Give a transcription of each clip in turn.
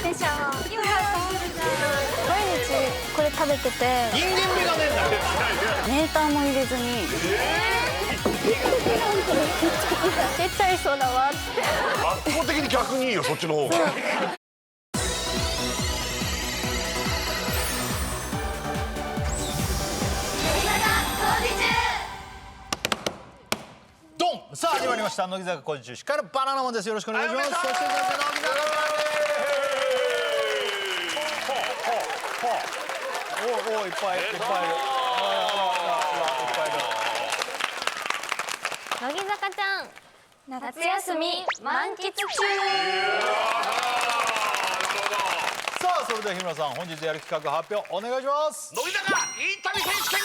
でしょう。毎日これ食べてて人間味がねえんだよ。メーターも入れずに出ちゃいそうだわって。圧倒的に逆にいいよ、そっちの方が。ドン。さあ始まりました乃木坂工事中司からバナナマンです。よろしくお願いします。そして乃木坂おお、いっぱいいっぱいいる。乃木坂ちゃん夏休み満喫中。さあそれでは日村さん、本日やる企画発表お願いします。乃木坂いい旅選手権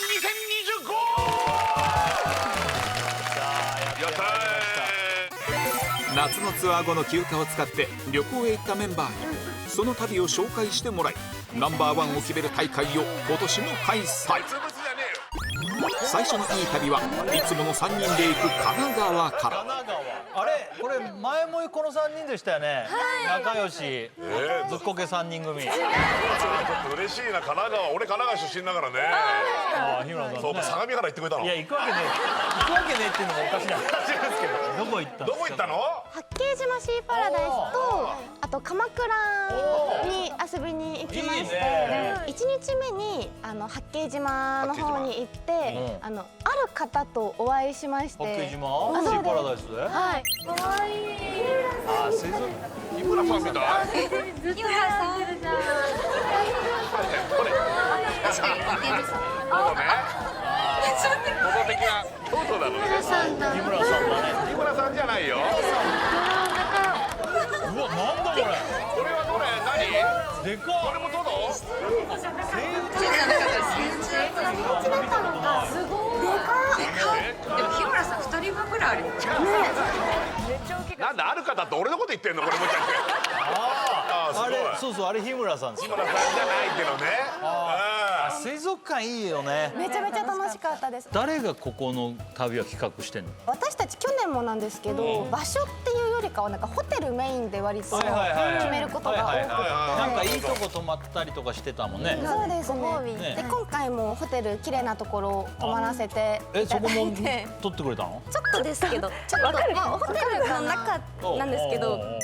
2025。やったー。夏のツアー後の休暇を使って旅行へ行ったメンバーにその旅を紹介してもらいナンバーワンを決める大会を今年も開催。最初のいい旅はいつもの3人で行く神奈川から。あれこれ前もこの3人でしたよね。仲良しずっこけ3人組。ちょっと嬉しいな、神奈川。俺神奈川出身だからね。ああ、日村さんね。そうか、相模原行ってくれたの。いや、行くわけねえっていうのもおかしな話ですけど、どこ行ったんですか？どこ行ったの？八景島シーパラダイスとあと鎌倉に遊びに行きまして、1日目に八景島の方に行ってある方とお会いしまして。八景島シーパラダイスで？はい。かわいい。あ、水族日村さんみたい。日村さん。これ。確かに似てる。そうね。元的な京都なのね。日村さんだ。日村さんだね。日村さんじゃないよ。うわ、なんだこれ。これはどれ？何？でかっ。これもトド？でも日村さん2人分ぐらいあるよ。なんだ、ある方って俺のこと言ってんの？これもちゃんと。ああれ、そうそう、あれ日村さんですか。日村さんじゃないけどね。水族館いいよね。めちゃめちゃ楽しかったです。誰がここの旅は企画してんの？私たち去年もなんですけど、場所っていうよりかはなんかホテルメインで割と決めることが多くて、なんかいいとこ泊まったりとかしてたもんね。そうですね。で今回もホテル綺麗なところ泊まらせていただそこもいて、撮ってくれたの？ちょっとですけど、ちょっとまあホテルの中なんですけど。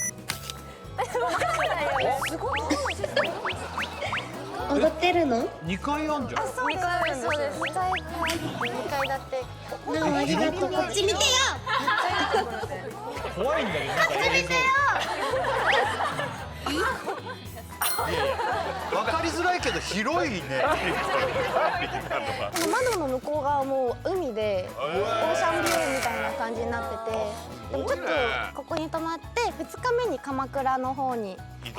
すごい。踊ってるの2階あんじゃん。そうです。そうです。2階だって。ありがとう。こっち見てよ。怖いんだけど、なんか映像。わかりづらいけど広いね。窓の向こう側も海でオーシャンビューみたいな感じになってて、でもちょっとここに泊まって2日目に鎌倉の方に遊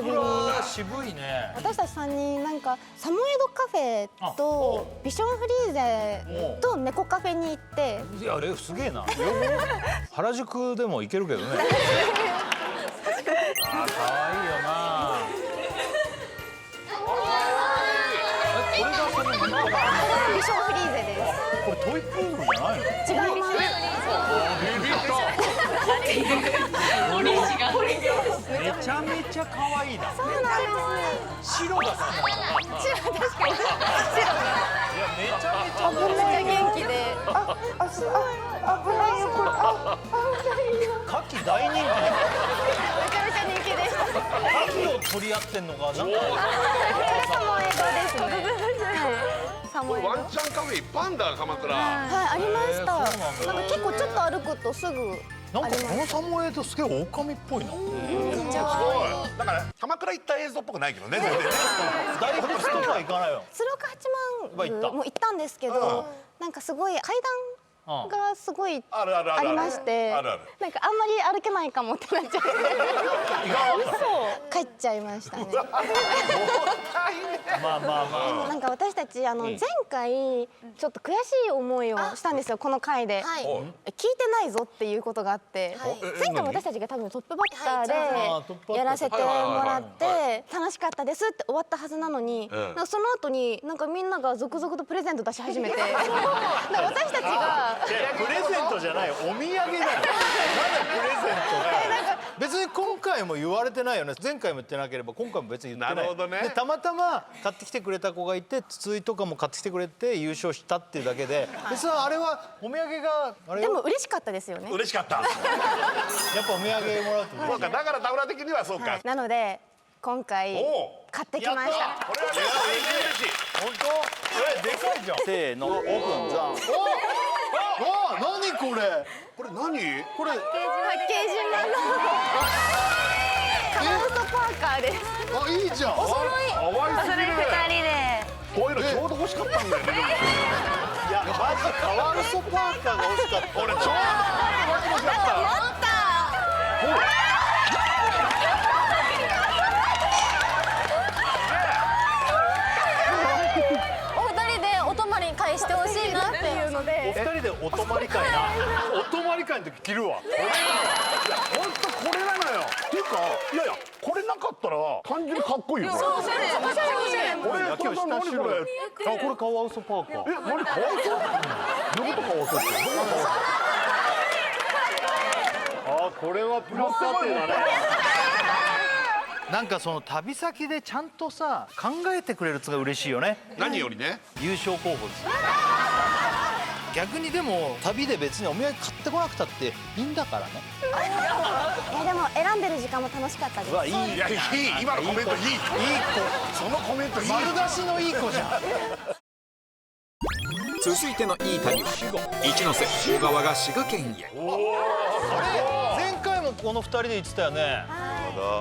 びに。渋いね。私たち3人なんかサモエドカフェとビションフリーゼと猫カフェに行って。いや、あれすげえな。原宿でも行けるけどね。あ、可愛いよな。これがそのビションフリーゼです。これトイプールじゃないの？違います。めちゃめちゃ可愛いな。そうなんです。白がさ。確かに。いや、めちゃめちゃめっちゃ元気で。危ないよこれ。牡蠣大人気。めちゃめちゃ人気でした。牡蠣を取り合ってんのかなんか。サモエドですね。サモエド。ワンチャンカフェいっぱいあんだ、鎌倉。はい、ありました。なんか結構ちょっと歩くとすぐ。なんかこのサモエドすげえ狼っぽいな。めっちゃ可愛い。だから鎌倉行った映像っぽくないけどね、全然ね。大仏とか行かないよ。鶴岡八幡宮も行ったんですけど、なんかすごい階段がすごいありまして、なんかあんまり歩けないかもってなっちゃって帰っちゃいましたね。まあまあまあ。なんか私たち前回ちょっと悔しい思いをしたんですよ、この回で。聞いてないぞっていうことがあって、前回も私たちが多分トップバッターでやらせてもらって楽しかったですって終わったはずなのに、なんかその後になんかみんなが続々とプレゼント出し始めて、私たちがプレゼントじゃないよ、お土産だよ。なんでプレゼント？別に今回も言われてないよね。前回回も言ってなければ今回も別に言ってない。なるほどねでたまたま買ってきてくれた子がいて筒井とかも買ってきてくれて優勝したっていうだけで、別にあれはお土産があれよ。でも嬉しかったですよね。嬉しかった。やっぱお土産もらうと嬉しい。そうか、だから田村的にはそうか。なので今回買ってきました。これはね、嬉しい。本当？でかいじゃん。せーの、オープンザン。お、何これ？これ何？これパッケージ版のカワウソパーカーです。あ、いいじゃん。可愛すぎる。こういうのちょうど欲しかったんだよね。いや、マジカワウソパーカーが欲しかった。俺ちょうど欲しかった。お二人でお泊まり会してほしいなっていうのおで。二人でお泊まり会な。お泊まり会の時着るわ。本当これなのよ。っていうか、いやいや、これなかったら単純にかっこいいよ。おしゃれおしゃれおしゃれ。俺今日何これ？あ、これカワウソパーカー。何カワウソ？どことカワウソって？どこがカワウソ？あ、これはプラス査定だね。なんかその旅先でちゃんとさ考えてくれるつが嬉しいよね。何よりね。優勝候補ですよ。逆にでも旅で別にお土産買ってこなくたっていいんだからね。でも選んでる時間も楽しかったです。うわ、いい。いや、いい。今のコメントいい。いい子。そのコメントいい。丸出しのいい子じゃん。続いてのいい旅は一ノ瀬小川が滋賀県へ。前回もこの2人で言ってたよね。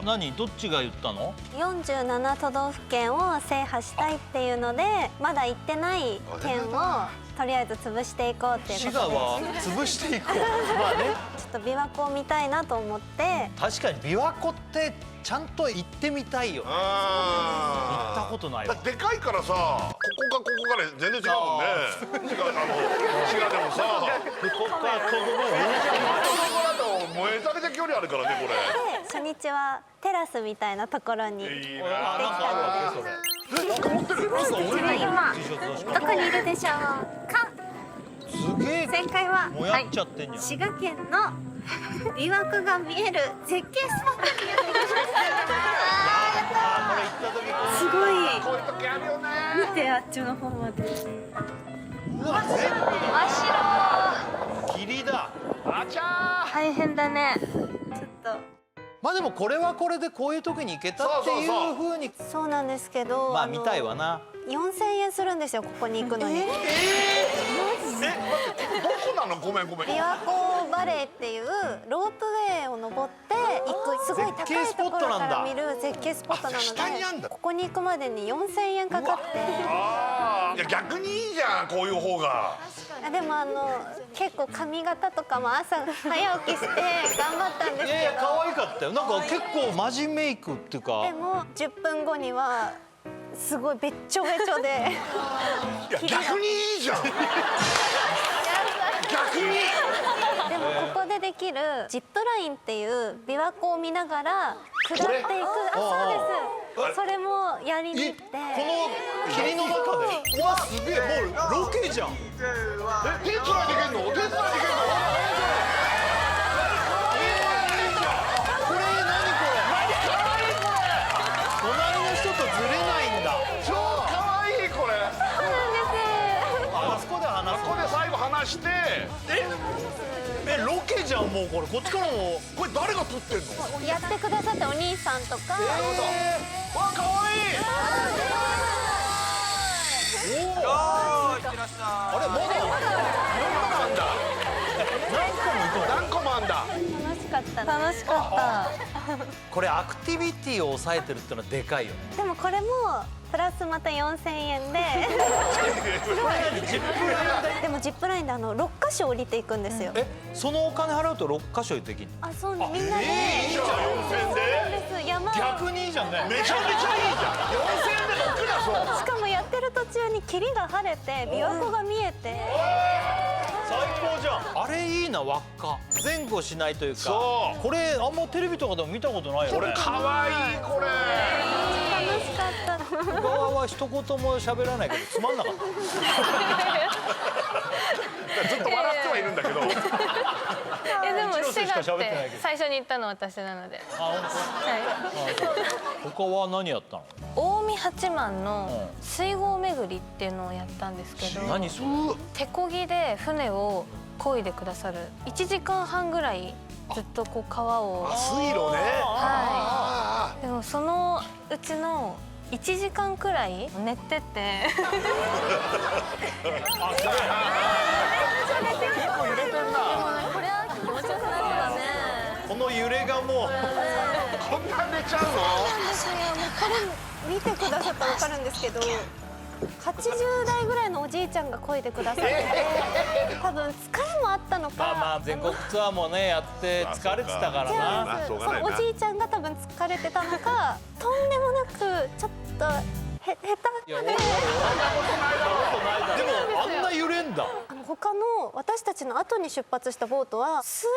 何どっちが言ったの47都道府県を制覇したいっていうのでまだ行ってない県をとりあえず潰していこうっていうことで滋賀は潰していこう。まあね、ちょっと琵琶湖を見たいなと思って確かに琵琶湖ってちゃんと行ってみたいよね。行ったことないわ。でかいからさ、ここかここかで全然違うもんね。滋賀でもさ、ここからここめちゃめちゃ距離あるからね、これ。初日はテラスみたいなところにいいね。あ、なんかあるわけそれ。なんか持ってる。今 T シャツ出してどこにいるでしょうか。すげえ正解はもやっちゃってんじゃん。滋賀県の琵琶湖が見える絶景スポットにやってきましたすごいこういう時あるよね。見てあっちの方までうわ、霧だ。あちゃ大変だねちょっとまあでもこれはこれでこういう時に行けたっていう風にそうなんですけどまあ見たいわな。4000円するんですよここに行くのにどこなの？ごめん。琵琶湖バレーっていうロープウェイを登って行くすごい高いところから見る絶景スポットなあ下にあんだのでここに行くまでに4000円かかってああ、いや逆にいいじゃん、こういう方が。でも結構髪型とかも朝早起きして頑張ったんですけどいやいや可愛かったよ。なんか結構マジメイクっていうかでも10分後にはすごいべっちょべちょでいや逆にいいじゃん。逆に。でもここでできるジップラインっていう琵琶湖を見ながら下っていくそうですそれもやりに行ってこの霧の中でうわすげえもうロケじゃん。手伝いできんの？これ何これ隣の人とずれないんだ。超可愛いこれ。あそこで話すここで最後話して。ロケじゃんもうこれこっちからもこれ誰が撮ってんの？やってくださったお兄さんとかわ可愛い。あれまだ何個もあんだ。楽しかったこれアクティビティを抑えてるってのはでかいよね。でもこれもプラスまた4000円ででもジップラインで6カ所降りていくんですよそのお金払うと6カ所できるの？あそうねみんなでいいじゃん4000で。そうです山を逆にいいじゃんね。めちゃめちゃいいじゃん。4000円で6だぞ。しかもやってる途中に霧が晴れて琵琶湖が見えて最高じゃん。あれいいな輪っか前後しないというか。そうこれあんまテレビとかでも見たことないよね。これ可愛いこれ。楽しかった小川は一言も喋らないけどつまんなかった。ずっと笑ってはいるんだけど。でも一ノ瀬しか滋賀っ喋ってないけどて最初に言ったの私なので。あ、本当。他は何やったの？近江八幡の水郷巡りっていうのをやったんですけど、何それ？手漕ぎで船を漕いでくださる1時間半ぐらいずっとこう川を。水路ね。はい。でもそのうちの1時間くらい寝てて。結構揺れてんな。これは気持ちよくなるよね。この揺れがもう。こんな寝ちゃうの？これ見てくださったら分かるんですけど、80代ぐらいのおじいちゃんが漕いでくださってて、多分疲れもあったのか、まあ全国ツアーもねやって疲れてたからな。そうおじいちゃんが多分疲れてたのか、とんでもなくちょっと下手。いや、でもあんな揺れんだ。他の私たちの後に出発したボートはスイ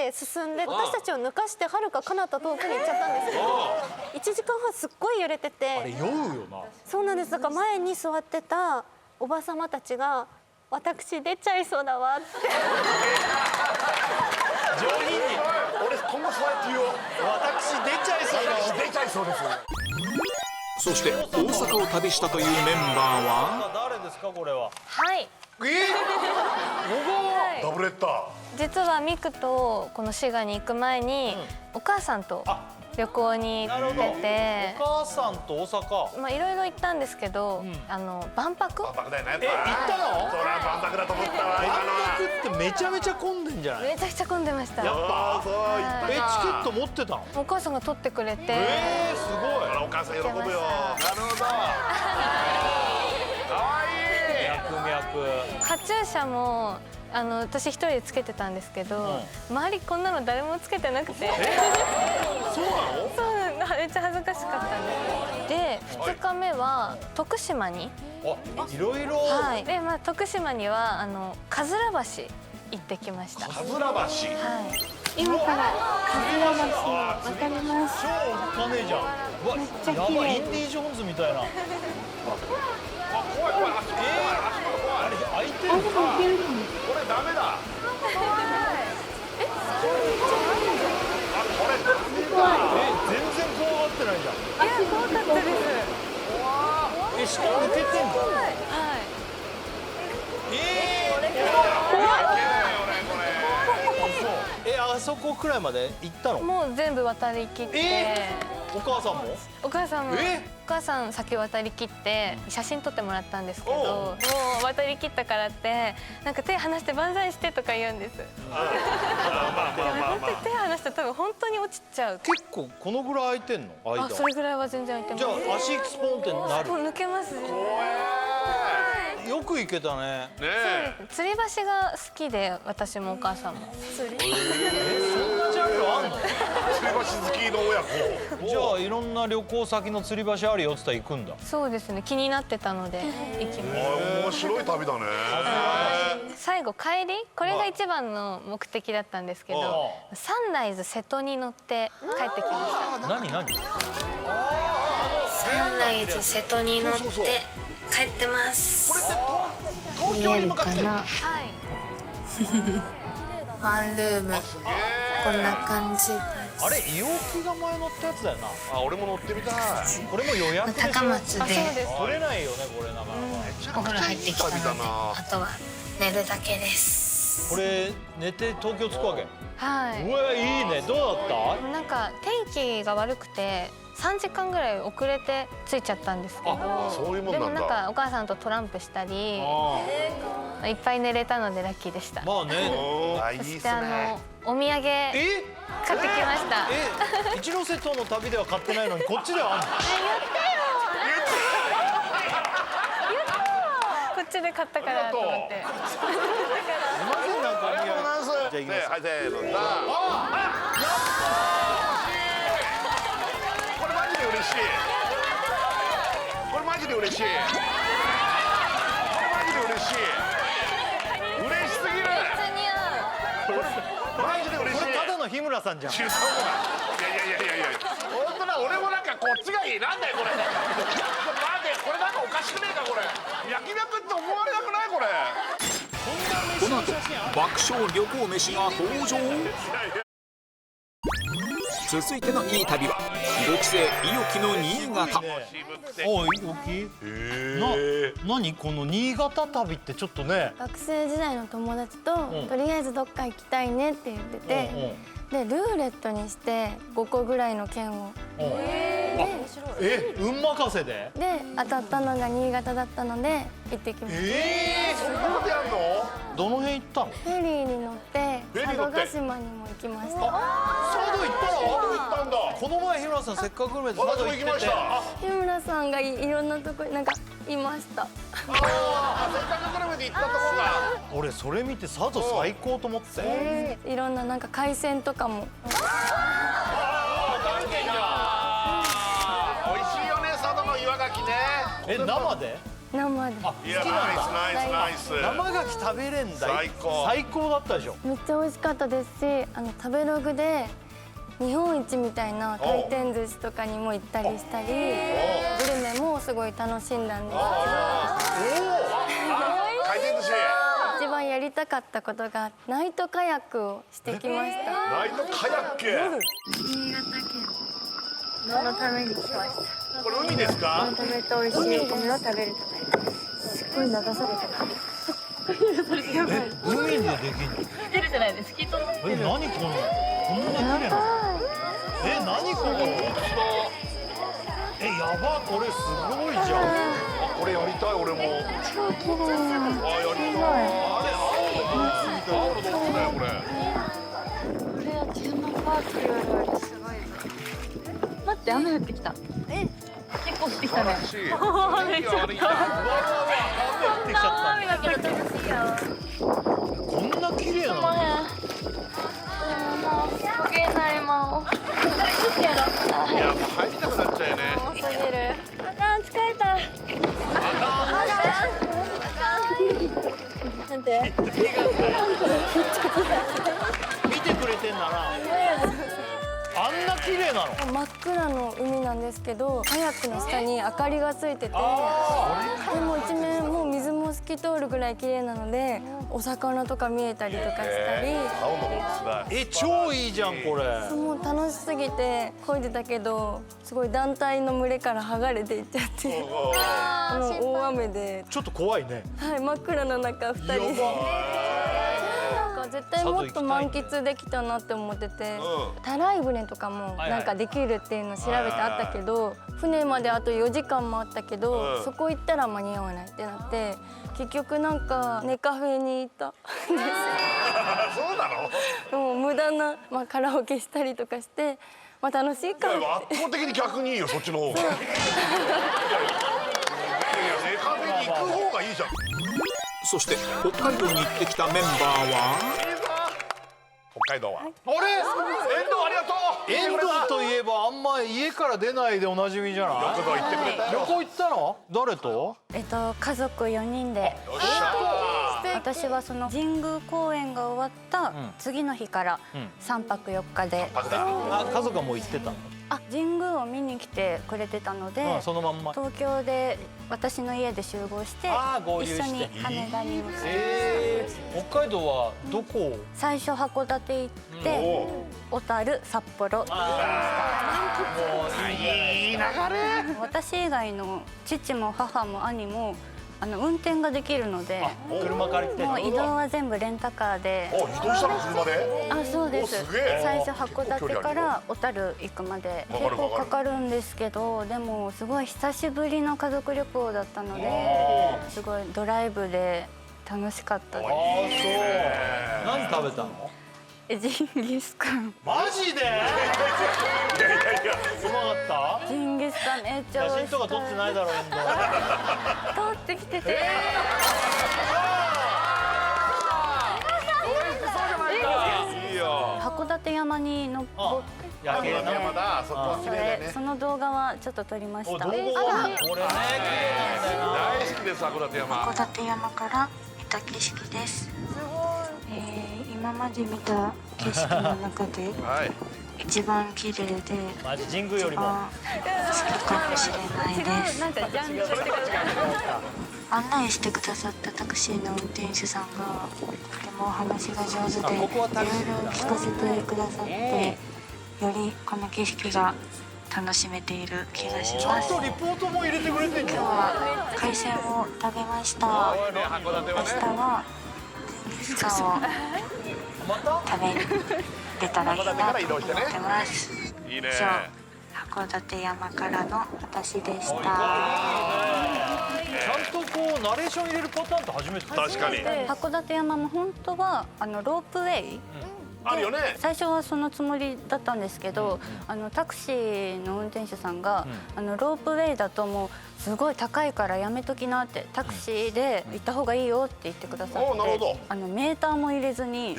ーって進んで私たちを抜かしてはるか彼方遠くに行っちゃったんですけど、1時間半すっごい揺れてあれて。酔うよな。そうなんです。だから前に座ってたおばさまたちが私出ちゃいそうだわって。上品に俺今後そうやって言おう。私出ちゃいそうだ。出ちゃいそうです。そして大阪を旅したというメンバーは誰ですかこれは？はい。ダブルヘッダー。実はミクとこの滋賀に行く前にお母さんと旅行に行ってて、お母さんと大阪。まあいろいろ行ったんですけど、万博。万博だよね。行ったの？そりゃ万博だと思ったわ。万今のは。博ってめちゃめちゃ混んでんじゃない？めちゃくちゃ混んでました。やっぱそういったチケット持ってたの？お母さんが取ってくれて、すごい。お母さん喜ぶよ。なるほど。可愛い。脈々。カチューシャも私一人でつけてたんですけど、周りこんなの誰もつけてなくて。そうなの？そうめっちゃ恥ずかしかったんです。で2日目は徳島に。あ、いろいろ。はい。で徳島にはかずら橋行ってきました。かずら橋。はい。今からかずら橋渡ります。超おっかねえじゃん。うわ、やばいインディ・ジョーンズみたいな。あ、怖い怖い。あそこ怖い。あそこ怖い。あれ開いてるの？これダメだ。あ、これダメだ。全然怖がってないじゃん。怖かったです。下抜けてんの？はい。あそこくらいまで行ったの？もう全部渡り切って。お母さんも？お母さんも。お母さん先渡り切って写真撮ってもらったんですけど、もう渡り切ったからってなんか手離して万歳してとか言うんです。本当に手離したら多分本当に落ちちゃう。結構このぐらい開いてんの？間。あ、それぐらいは全然開いてます。じゃあ足スポンってなる？もう抜けますね。よく行けたね。ねえ。吊り橋が好きで私もお母さんも。そんなジャンルあんの？吊り橋好きの親子。じゃあいろんな旅行先の吊り橋あるよって言ったら行くんだ。そうですね。気になってたので行きま面白い旅だね。す。最後帰りこれが一番の目的だったんですけど、サンライズ瀬戸に乗って帰ってきました。何？サンライズ瀬戸に乗って帰ってます。東京に向かって。はい。ワンルームこんな感じ。あれ伊尾木が前乗ったやつだよな。あ、俺も乗ってみたい。これも予約でしょ？高松で取れないよねこれなかなか。お風呂入ってきたので、あとは寝るだけです。これ寝て東京着くわけ？はい。うわいいね。どうだった？なんか天気が悪くて3時間ぐらい遅れて着いちゃったんですけど、そういうもんなんだ。でもなんかお母さんとトランプしたりいっぱい寝れたのでラッキーでした。まあね。そしいいってすね。お土産買ってきました。一ノ瀬との旅では買ってないのにこっちではあんの？こっちで買ったからと思って。すいませんなんかお土産。じゃあ行きます。はい、せーの。これマジで嬉しい。これマジで嬉しい。嬉しすぎる。マジで嬉しい。これただの日村さんじゃん。いや本当だ、俺もなんかこっちがいい。なんだよこれ。待て、これなんかおかしくねえかこれ。焼き脈って思われなくないこれ。この後爆笑旅行飯が登場。続いてのいい旅は5期生伊予木の新潟。おい、大きい。何この新潟旅ってちょっとね。学生時代の友達ととりあえずどっか行きたいねって言ってて、でルーレットにして5個ぐらいの県を運任せで。で当たったのが新潟だったので行ってきました。そんなことやんの？どの辺行ったの？フェリーに乗って佐渡島にも行きました。佐渡行ったの？行ったんだ。この前日村さんせっかくグルメで佐渡行ってて。日村さんがいろんなとこになんかいました。せっかくグルメで行ったとこが。俺それ見て佐渡最高と思って。いろんななんか海鮮とかも。美味しいよね佐渡の岩牡蠣ね。生で？生で。いやナイス。生牡蠣食べれんだ。最高だったでしょ。めっちゃ美味しかったですし、食べログで日本一みたいな回転寿司とかにも行ったりしたり、グルメもすごい楽しんだんですけど、回転寿司。一番やりたかったことがナイトカヤックをしてきました。ナイトカヤック。新潟県のために来ました。これ海ですか？食べて美味しいお米を食べるため。すっごい流されてた。海でできんの？出るじゃないですか。きっと何こんな綺麗な。何これ。やば、これすごいじゃん。これやりたい俺も。超綺麗。やりたい。青のどこだよこれ。これはテーマパークよりすごい。待って、雨降ってきた。結構降ってきたね。素晴らしい。めっちゃ降ってきちゃった。こんな綺麗なの？焦げないもん。いやもう入りたくなっちゃうよね。多すぎる。あかん、疲れた。なんて。見てくれてんなら。あんな綺麗なの？真っ暗の海なんですけど、カヤックの下に明かりがついてて、でも一面もう水も透き通るぐらい綺麗なので、お魚とか見えたりとかしたり。青の洞窟だ。超いいじゃんこれ。もう楽しすぎて漕いでたけど、すごい団体の群れから剥がれていっちゃって、もう大雨で、ちょっと怖いね。はい、真っ暗な中2人で。絶対もっと満喫できたなって思ってて、たらい船とかもなんかできるっていうの調べてあったけど、船まであと4時間もあったけど、そこ行ったら間に合わないってなって、結局なんかネカフェに行ったんですよ。そうなの？もう無駄な、カラオケしたりとかして、楽しいかって。圧倒的に逆にいいよそっちの方が。いやネカフェに行く方がいいじゃん。そして北海道に行ってきたメンバーは北海道は。あれ？遠藤ありがとう。遠藤といえばあんま家から出ないでおなじみじゃない？旅行行ってくれたよ。旅行行ったの？誰と？家族4人で。私はその神宮公演が終わった次の日から3泊4日で、家族はもう行ってたの？神宮を見に来てくれてたので、そのまんま。東京で私の家で集合して一緒に羽田に向かいました。北海道はどこ？最初函館行って小樽、札幌。いい流れ。私以外の父も母も兄も運転ができるので、車借りて。もう移動は全部レンタカーで。移動したの車で？そうです。すげえ。最初函館から小樽行くまで結構かかるんですけど、でもすごい久しぶりの家族旅行だったので、すごいドライブで楽しかったです。そう。何食べたの？ジンギスカン。マジで？うまかった？ジンギスカンめっちゃ美味しかった。写真とか撮ってないだろう、遠藤。撮ってきてて。函館山に登って夜景の山だ。そこは綺麗だね。その動画はちょっと撮りました。これね、綺麗なんだよな。大好きです函館山。函館山から見た景色です。今今まで見た景色の中で一番綺麗でマジ神宮よりも好きかもしれないです。なんかジャンルとして案内してくださったタクシーの運転手さんがとてもお話が上手でいろいろ聞かせてくださってよりこの景色が楽しめている気がします。ちゃんとリポートも入れてくれてんじゃん。今日は海鮮を食べました。明日はジンギスカンを食べれたらいいなと思ってます。以上、函館山からの私でした。ちゃんとこうナレーション入れるパターンって初めて。確かに函館山も本当はロープウェイ、あるよね。最初はそのつもりだったんですけど、タクシーの運転手さんが、ロープウェイだともうすごい高いからやめときなって、タクシーで行った方がいいよって言ってくださって、なるほどメーターも入れずに、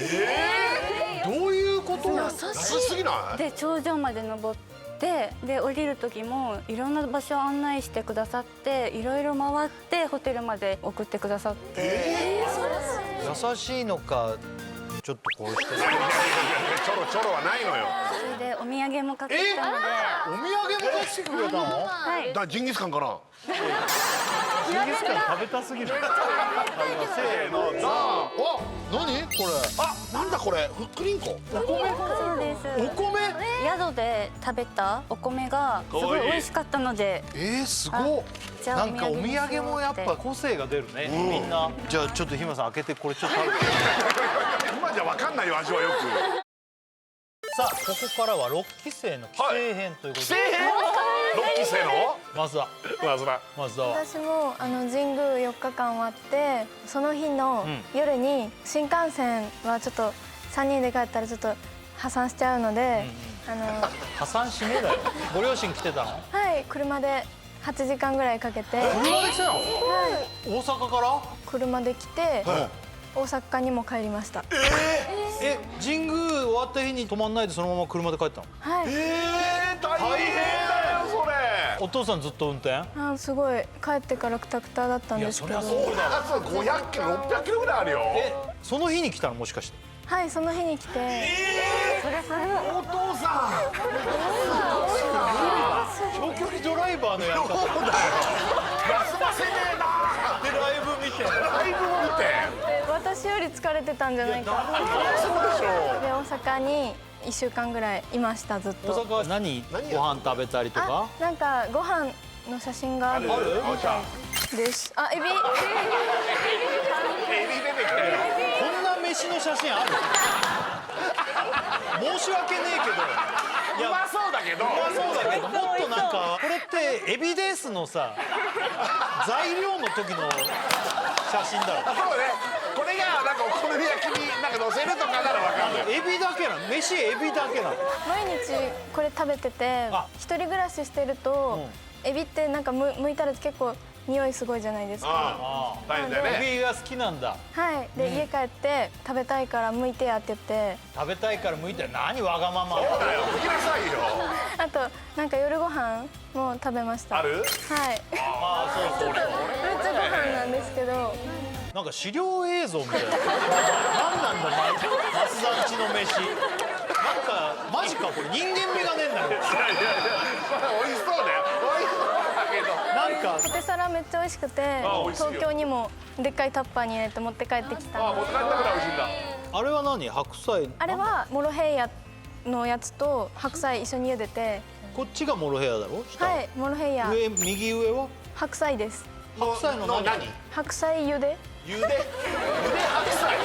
どういうこと？安すぎない？で頂上まで登ってで降りる時もいろんな場所を案内してくださって、いろいろ回ってホテルまで送ってくださって、優しいのかちょっとこうしてちょろはないのよ。それでお土産も買ってきたので、お土産も出してくれたの？はいだジンギスカンかな。ジンギスカン食べたすぎる。せーの、あ、何これ？あ、なんだこれ、ふっくりんこ。そうです。お米？宿で食べたお米がすごい美味しかったので、すごっ。じゃあなんかお土産もやっぱ個性が出るね、みんな。じゃあちょっと日村さん開けてこれちょっと食べて。今じゃわかんないよ、味はよく。さあ、ここからは6期生の帰省編ということで。6期生の松田は私も神宮4日間終わって、その日の夜に新幹線はちょっと3人で帰ったらちょっと破産しちゃうので、破産しねえだよ。ご両親来てたの？はい車で8時間ぐらいかけて、車で来たの？大阪から？車で来て大阪にも帰りました。神宮終わった日に泊まんないでそのまま車で帰ったの？はい。大変だよそれ。お父さんずっと運転？すごい帰ってからクタクタだったんですけど。いやそりゃそうだ。あと500キロ600キロぐらいあるよ。その日に来たのもしかして？はい、その日に来て。お父さん長距離ドライバーのやり方。そうだよ。休ませねえな。でライブ見て。ライブを見て。私より疲れてたんじゃないか。そうでしょ。で大阪に1週間ぐらいいましたずっと。大阪は何ご飯食べたりとか？なんかご飯の写真があるみたいです。エビ。エビ出てきたよ。こんな飯の写真ある？申し訳ねえけど。うまそうだけど。もっとなんかこれってエビデンスのさ材料の時の写真だろ。そうね。これがなんかお好み焼きになんか乗せるとかならわかる。エビだけなの？飯エビだけなの？毎日これ食べてて、一人暮らししてるとエビってなんか剥いたら結構匂いすごいじゃないですか。大変だよね。エビが好きなんだ。はい。で家帰って食べたいから剥いてやって言って。食べたいから剥いて何わがまま。そうだよ。剥きなさいよ。あとなんか夜ご飯も食べました。ある？はい。そう。めっちゃご飯なんですけど。なんか資料映像みたいな。何なんだ松田んちの飯。なんかマジかこれ人間味がねえんだよ。美味しそうだよ。美味しそうだけど。なんかポテサラめっちゃ美味しくて、東京にもでっかいタッパーに入れて持って帰ってきた。持って帰ったから美味しいんだ。あれは何？白菜？あれはモロヘイヤのやつと白菜一緒に茹でて。こっちがモロヘイヤだろ？はい、モロヘイヤ。右上は？白菜です。白菜の何？白菜茹で。茹で白菜。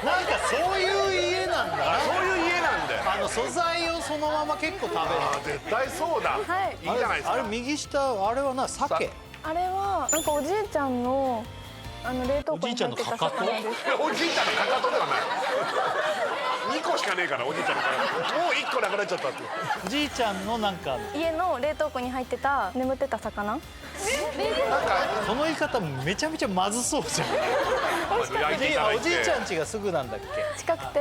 なんかそういう家なんだ。そういう家なんだよ。素材をそのまま結構食べる。絶対そうだ。はい。いいじゃないですか。あれ右下あれは鮭？あれはなんかおじいちゃんの冷凍庫に入ってた魚です。おじいちゃんのかかとではない。2個しかねえからおじいちゃんのかかと。もう1個なくなっちゃったって。おじいちゃんのなんか家の冷凍庫に入ってた眠ってた魚。その言い方めちゃめちゃまずそうじゃん。おじいちゃん家がすぐなんだっけ？近くて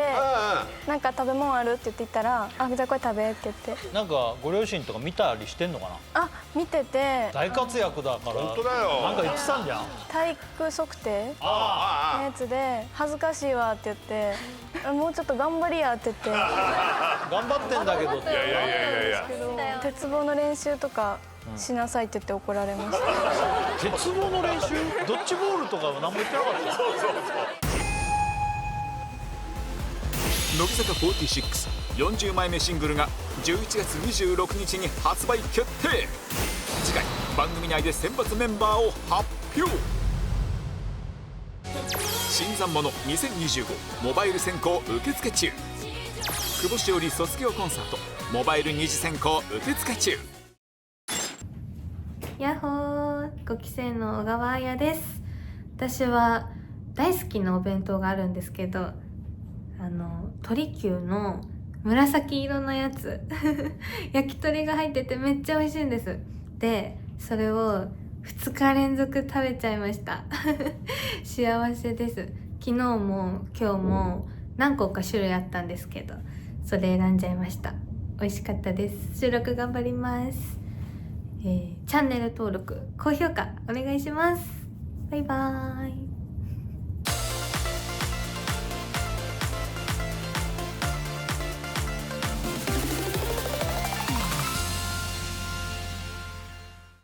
なんか食べ物あるって言って言ったら、あ、じゃあこれ食べって言って。なんかご両親とか見たりしてんのかな？あ、見てて大活躍だから。本当だよ。なんか言ってたんじゃん。体育測定のあやつで恥ずかしいわって言って、もうちょっと頑張りやって言って。頑張ってんだけどって。いや鉄棒の練習とかしなさいって言って怒られました。鉄棒の練習？ドッジボールとか何も言ってなかった。乃木坂46 40枚目シングルが11月26日に発売決定。次回番組内で選抜メンバーを発表。新参者2025モバイル選考受付中。久保しおり卒業コンサートモバイル二次選考受付中。やっほー、5期生の小川彩です。私は大好きなお弁当があるんですけど、鳥久の紫色のやつ焼き鳥が入っててめっちゃ美味しいんです。でそれを2日連続食べちゃいました幸せです。昨日も今日も何個か種類あったんですけど、それ選んじゃいました。美味しかったです。収録頑張ります。チャンネル登録高評価お願いします。バイバーイ。